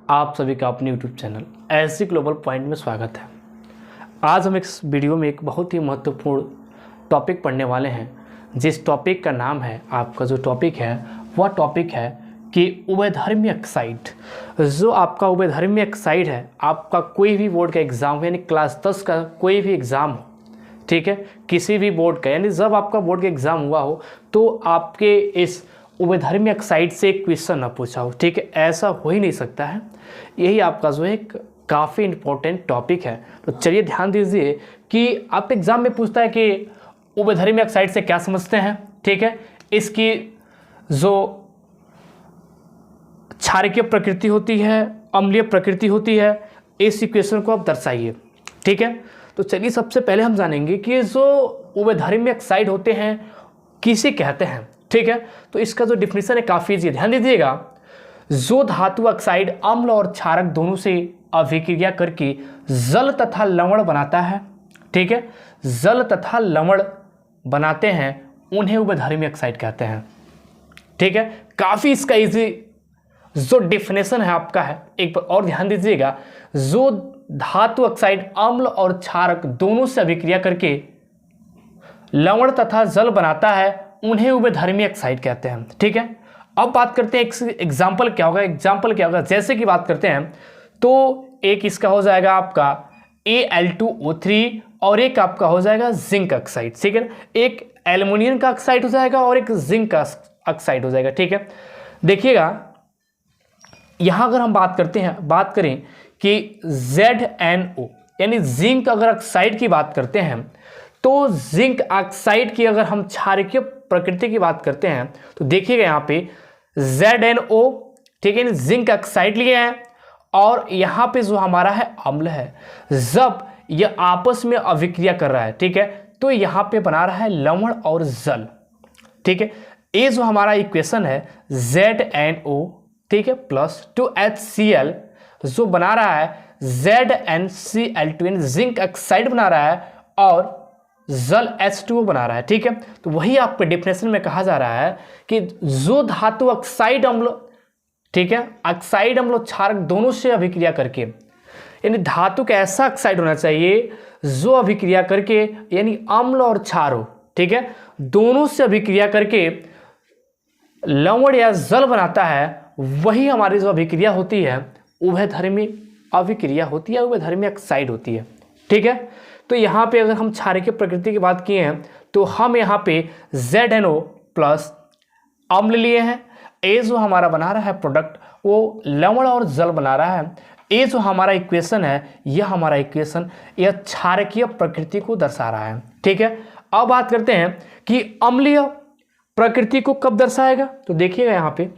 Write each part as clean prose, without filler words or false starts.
आप सभी का अपने YouTube चैनल ऐसी ग्लोबल पॉइंट में स्वागत है। आज हम इस वीडियो में एक बहुत ही महत्वपूर्ण टॉपिक पढ़ने वाले हैं, जिस टॉपिक का नाम है, आपका जो टॉपिक है वह टॉपिक है कि उभयधर्मी ऑक्साइड। जो आपका उभयधर्मी ऑक्साइड है, आपका कोई भी बोर्ड का एग्ज़ाम यानी क्लास 10 का कोई भी एग्ज़ाम हो, ठीक है, किसी भी बोर्ड का, यानी जब आपका बोर्ड का एग्ज़ाम हुआ हो तो आपके इस उभयधर्मी ऑक्साइड से क्वेश्चन ना पूछा हो, ठीक है, ऐसा हो ही नहीं सकता है। यही आपका जो है काफ़ी इम्पोर्टेंट टॉपिक है। तो चलिए ध्यान दीजिए कि आप एग्ज़ाम में पूछता है कि उभयधर्मी ऑक्साइड से क्या समझते हैं, ठीक है, इसकी जो क्षारकीय प्रकृति होती है, अम्लीय प्रकृति होती है, इस इक्वेशन को आप दर्शाइए, ठीक है। तो चलिए सबसे पहले हम जानेंगे कि जो उभयधर्मी ऑक्साइड होते हैं किसे कहते हैं, ठीक है। तो इसका जो डिफिनीशन है काफ़ी ईजी है, ध्यान दीजिएगा। जो धातु ऑक्साइड अम्ल और क्षारक दोनों से अभिक्रिया करके जल तथा लवण बनाता है, ठीक है, जल तथा लवण बनाते हैं, उन्हें उभयधर्मी ऑक्साइड कहते हैं, ठीक है। काफ़ी इसका इजी जो डिफिनेशन है आपका है, एक बार और ध्यान दीजिएगा। जो धातु ऑक्साइड अम्ल और क्षारक दोनों से अभिक्रिया करके लवण तथा जल बनाता है, उन्हें उभयधर्मी ऑक्साइड कहते हैं, ठीक है। अब बात करते हैं एग्जाम्पल क्या होगा। एग्जाम्पल क्या होगा, जैसे कि बात करते हैं तो एक इसका हो जाएगा आपका Al2O3 और एक आपका हो जाएगा जिंक ऑक्साइड, ठीक है। एक एल्युमिनियम का ऑक्साइड हो जाएगा और एक जिंक का ऑक्साइड हो जाएगा, ठीक है। देखिएगा यहां अगर हम बात करें कि ZnO यानी जिंक अगर ऑक्साइड की बात करते हैं, तो जिंक ऑक्साइड की अगर हम क्षारकीय प्रकृति की बात करते हैं तो देखिएगा यहाँ पे ZnO, ठीक है, जिंक ऑक्साइड लिए हैं और यहाँ पे जो हमारा है अम्ल है। जब यह आपस में अभिक्रिया कर रहा है, ठीक है, तो यहाँ पे बना रहा है लवण और जल, ठीक है। ये जो हमारा इक्वेशन है ZnO, ठीक है, प्लस 2HCl जो बना रहा है ZnCl2, जिंक ऑक्साइड बना रहा है और जल H2O बना रहा है, ठीक है। तो वही आपके डिफिनेशन में कहा जा रहा है कि जो धातु ऑक्साइड अम्ल, ठीक है, ऑक्साइड अम्ल क्षारक दोनों से अभिक्रिया करके, यानी धातु का ऐसा ऑक्साइड होना चाहिए जो अभिक्रिया करके यानी अम्ल और क्षार हो, ठीक है, दोनों से अभिक्रिया करके लवण या जल बनाता है, वही हमारी जो अभिक्रिया होती है उभयधर्मी अभिक्रिया होती है, उभयधर्मी ऑक्साइड होती है, ठीक है। तो यहाँ पे अगर हम क्षारकीय प्रकृति की बात किए हैं तो हम यहाँ पे ZnO प्लस अम्ल लिए हैं। ये जो हमारा बना रहा है प्रोडक्ट वो लवण और जल बना रहा है। ये जो हमारा इक्वेशन है, यह हमारा इक्वेशन यह क्षारकीय प्रकृति को दर्शा रहा है, ठीक है। अब बात करते हैं कि अम्लीय प्रकृति को कब दर्शाएगा। तो देखिएगा यहाँ पे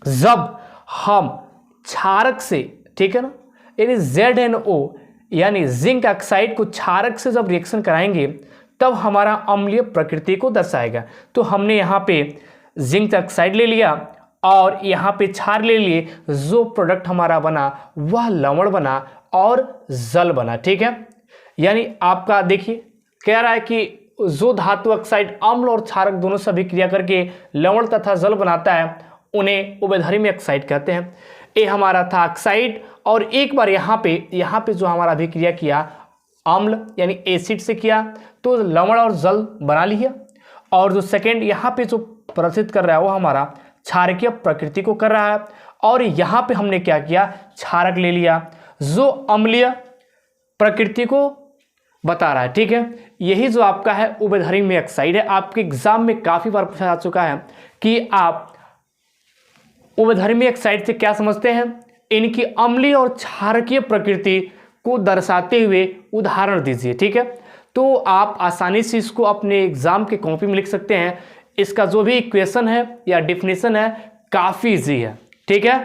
जब हम क्षारक से, ठीक है ना, यानी ZnO यानी जिंक ऑक्साइड को क्षारक से जब रिएक्शन कराएंगे तब हमारा अम्लीय प्रकृति को दर्शाएगा। तो हमने यहाँ पे जिंक ऑक्साइड ले लिया और यहाँ पे क्षार ले लिए, जो प्रोडक्ट हमारा बना वह लवण बना और जल बना, ठीक है। यानी आपका देखिए कह रहा है कि जो धातु ऑक्साइड अम्ल और क्षारक दोनों से अभिक्रिया करके लवण तथा जल बनाता है, उन्हें उभयधर्मी ऑक्साइड कहते हैं। ये हमारा था ऑक्साइड और एक बार यहाँ पे जो हमारा अभिक्रिया किया अम्ल यानी एसिड से किया तो लवण और जल बना लिया, और जो सेकेंड यहाँ पे जो प्रदर्शित कर रहा है वो हमारा क्षारकीय प्रकृति को कर रहा है, और यहाँ पे हमने क्या किया, क्षारक ले लिया जो अम्लीय प्रकृति को बता रहा है, ठीक है। यही जो आपका है उभयधर्मी ऑक्साइड है। आपके एग्जाम में काफ़ी बार पूछा जा चुका है कि आप उभयधर्मी ऑक्साइड से क्या समझते हैं, इनकी अम्लीय और क्षारकीय प्रकृति को दर्शाते हुए उदाहरण दीजिए, ठीक है। तो आप आसानी से इसको अपने एग्जाम के कॉपी में लिख सकते हैं। इसका जो भी इक्वेशन है या डिफिनेशन है काफ़ी इजी है, ठीक है।